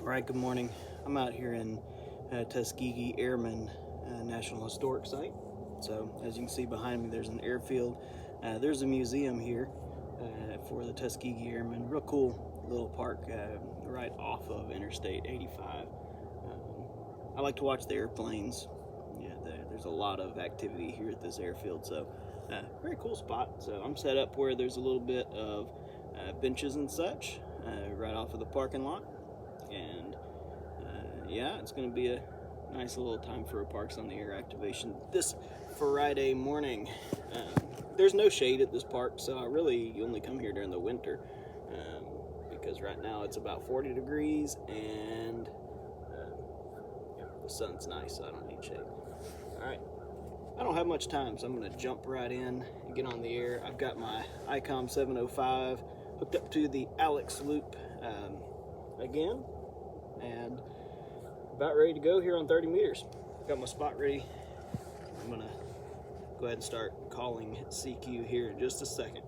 Alright, good morning. I'm out here in Tuskegee Airmen National Historic Site. So, as you can see behind me, there's an airfield. There's a museum here for the Tuskegee Airmen. Real cool little park right off of Interstate 85. I like to watch the airplanes. Yeah, there's a lot of activity here at this airfield, so very cool spot. So I'm set up where there's a little bit of benches and such right off of the parking lot. And yeah, it's going to be a nice little time for a Parks on the Air activation this Friday morning. There's no shade at this park, so I really only come here during the winter because right now it's about 40 degrees and the sun's nice, so I don't need shade. Alright, I don't have much time, so I'm going to jump right in and get on the air. I've got my Icom 705 hooked up to the AlexLoop again, and about ready to go here on 30 meters. Got my spot ready. I'm gonna go ahead and start calling CQ here in just a second.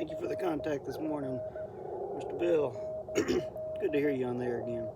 Thank you for the contact this morning, Mr. Bill. Good to hear you on there again.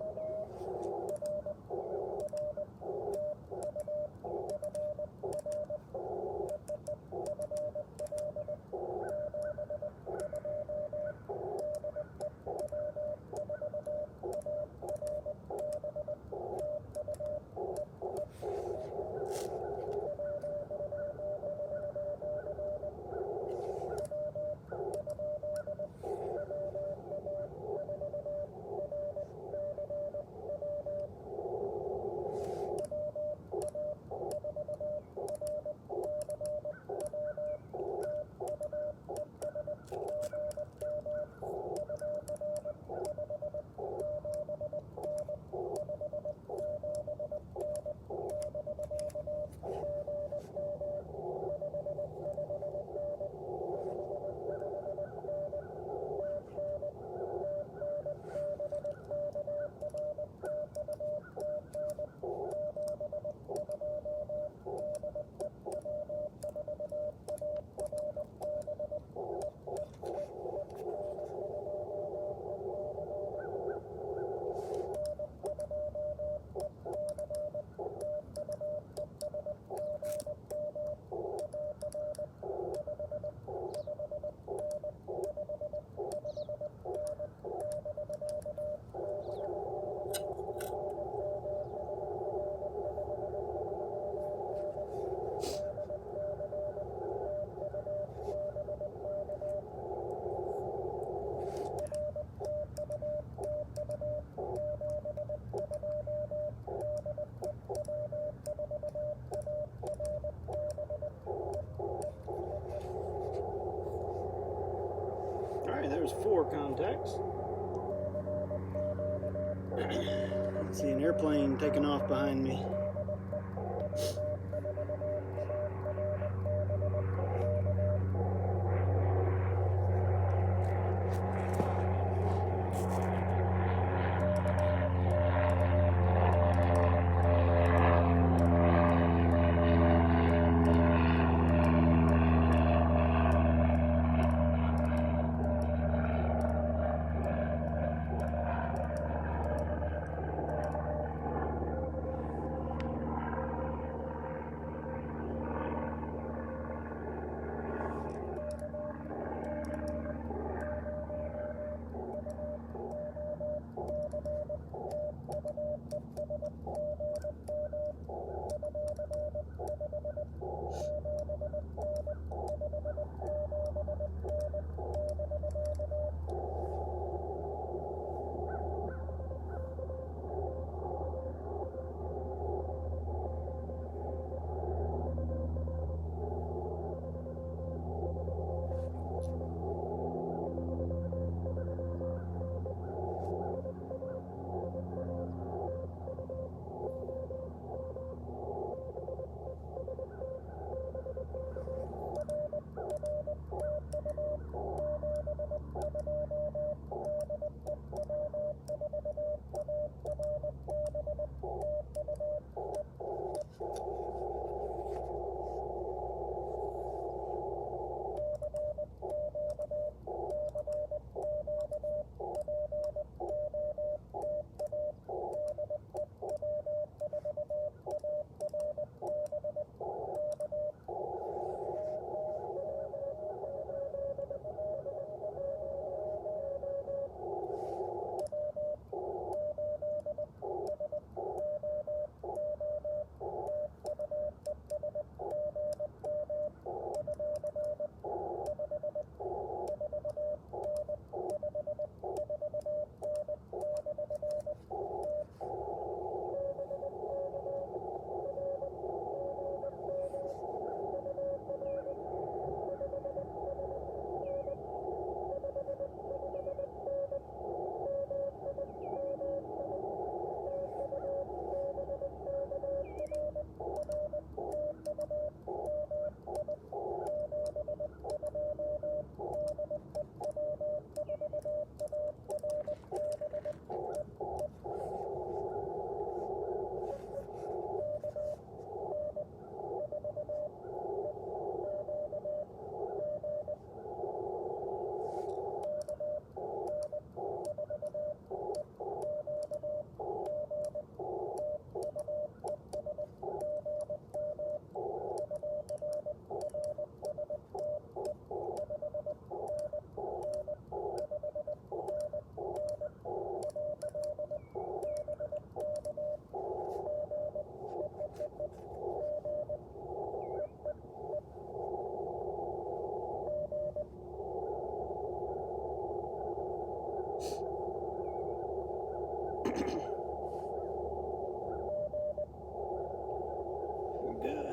Alright, there's 4 contacts. I see an airplane taking off behind me.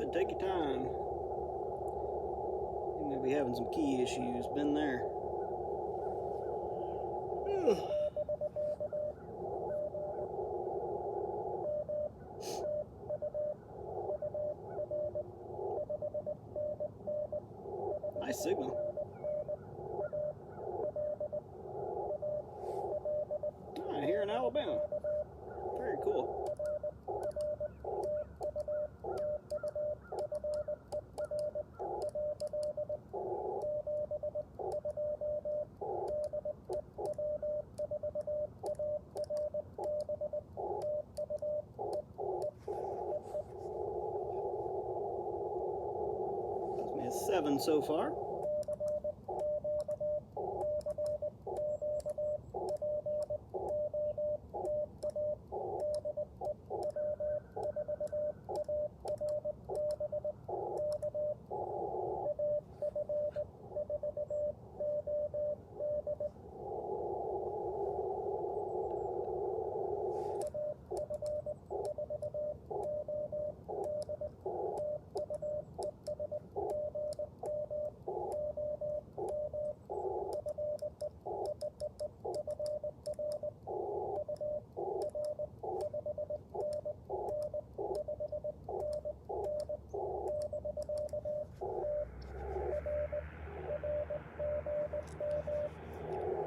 good. Take your time. You may be having some key issues. Been there. Nice signal. Ah, here in Alabama. Very cool. It's 7 so far.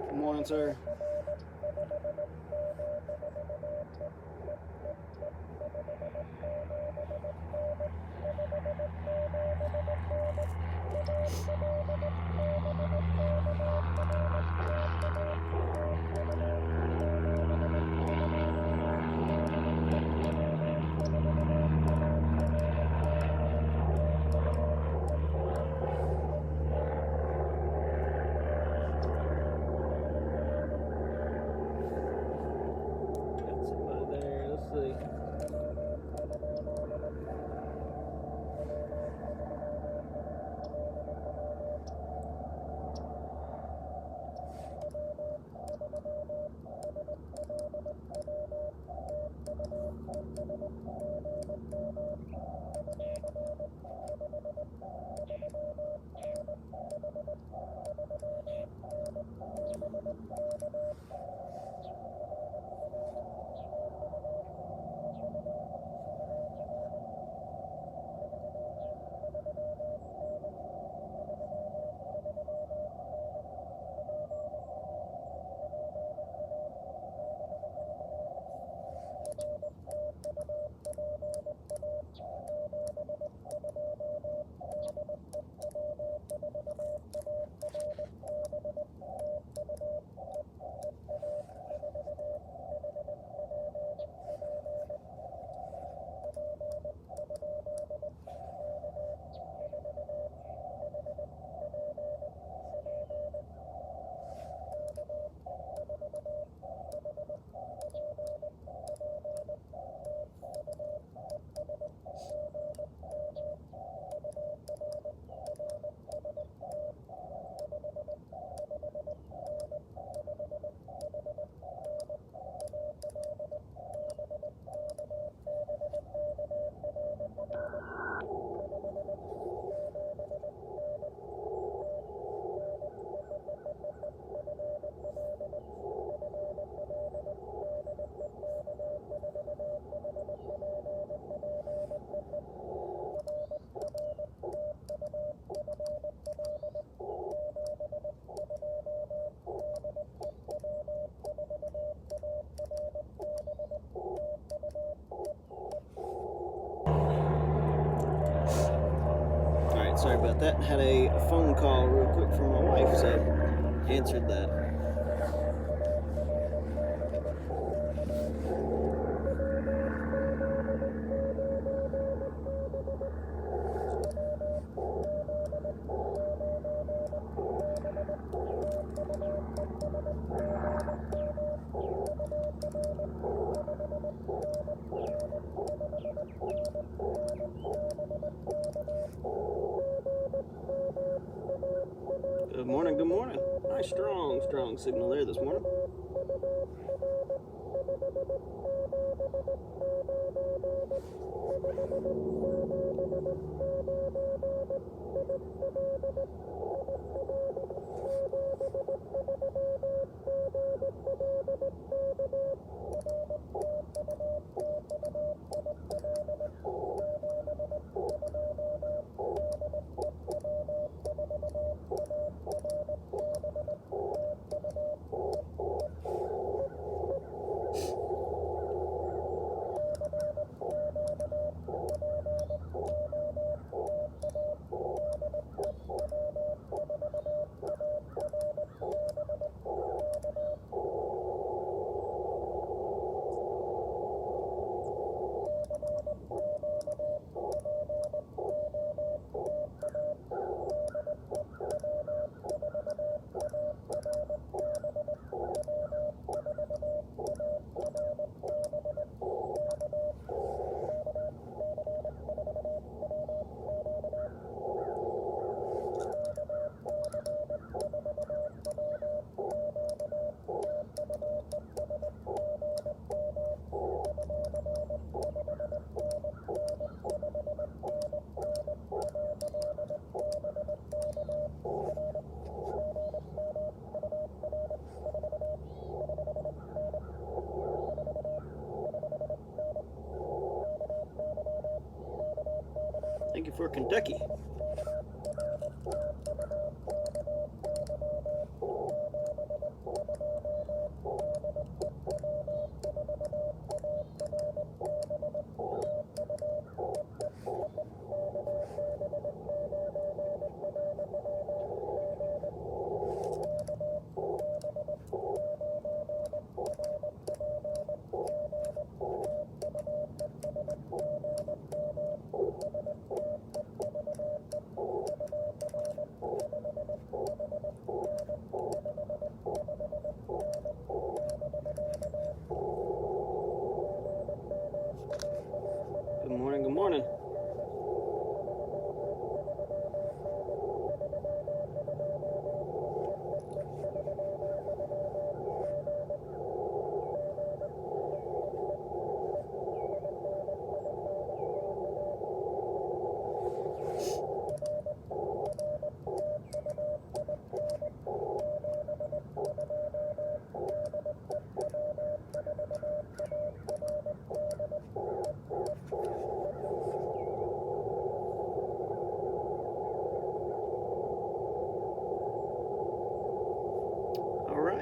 Good morning, sir. Got somebody there. Let's see. Sorry about that. Had a phone call real quick from my wife, so answered that. Good morning, good morning. Nice strong signal there this morning. Thank you for Kentucky. Good morning, good morning.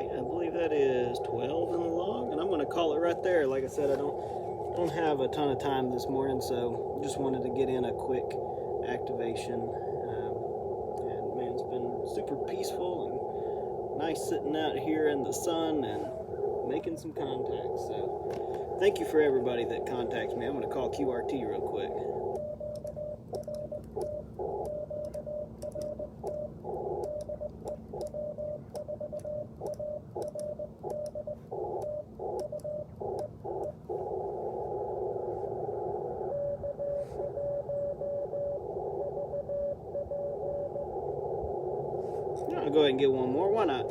I believe that is 12 in the log, and I'm going to call it right there. Like I said, I don't have a ton of time this morning, so just wanted to get in a quick activation. And man, it's been super peaceful and nice sitting out here in the sun and making some contacts. So thank you for everybody that contacts me. I'm going to call QRT real quick. I'll go ahead and get one more. Why not?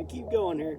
keep going here.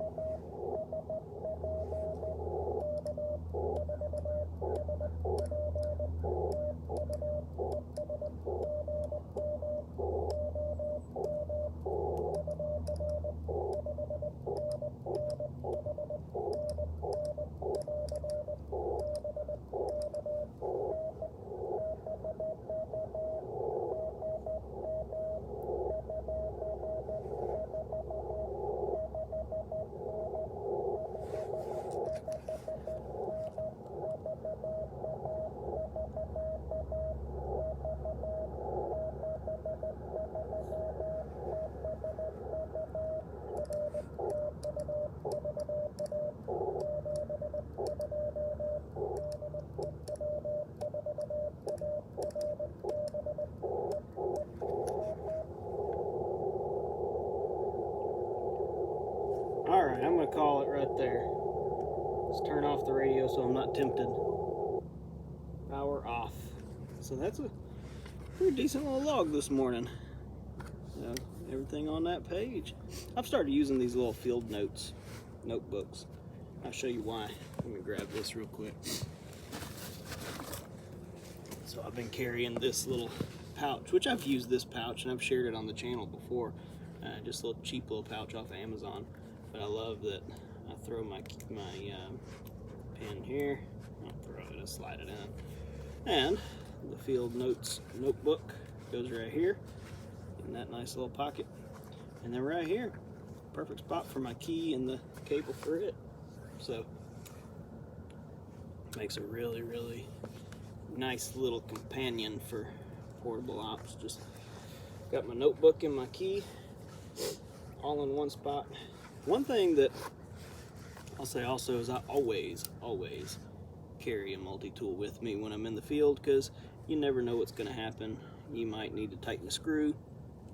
Alright, I'm going to call it right there. Let's turn off the radio so I'm not tempted. Power off. So that's a pretty decent little log this morning. Everything on that page. I've started using these little field notebooks. I'll show you why. Let me grab this real quick. So I've been carrying this little pouch, which I've used this pouch and I've shared it on the channel before. Just a little cheap little pouch off of Amazon. But I love that I throw my pen here. I'll throw it, I'll slide it in. And the field notes notebook goes right here in that nice little pocket. And then right here, perfect spot for my key and the cable for it. So makes a really, really nice little companion for portable ops. Just got my notebook and my key all in one spot. One thing that I'll say also is I always carry a multi-tool with me when I'm in the field, because you never know what's going to happen. You might need to tighten a screw.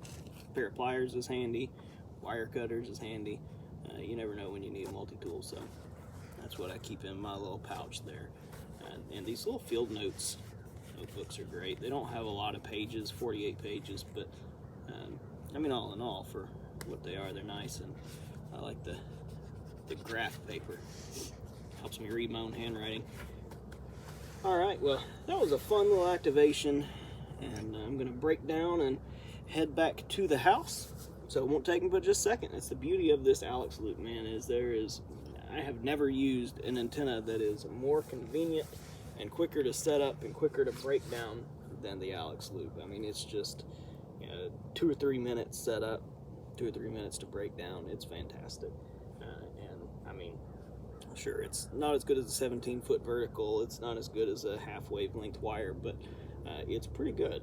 A pair of pliers is handy. Wire cutters is handy. You never know when you need a multi-tool, so that's what I keep in my little pouch there. And these little field notebooks are great. They don't have a lot of pages, 48 pages, but I mean, all in all, for what they are, they're nice. And I like the graph paper. Helps me read my own handwriting. Alright, well, that was a fun little activation, and I'm going to break down and head back to the house. So it won't take me but just a second. That's the beauty of this AlexLoop, man, I have never used an antenna that is more convenient and quicker to set up and quicker to break down than the AlexLoop. I mean, it's just 2 or 3 minutes set up, 2 or 3 minutes to break down. It's fantastic. And I mean, sure, it's not as good as a 17-foot vertical. It's not as good as a half wavelength wire, but it's pretty good,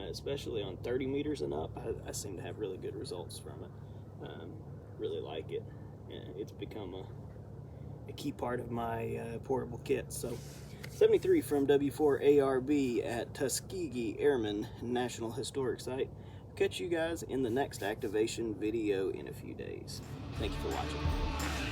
especially on 30 meters and up. I seem to have really good results from it. Really like it. It's become a key part of my portable kit. So 73 from W4ARB at Tuskegee Airmen National Historic Site. Catch you guys in the next activation video in a few days. Thank you for watching.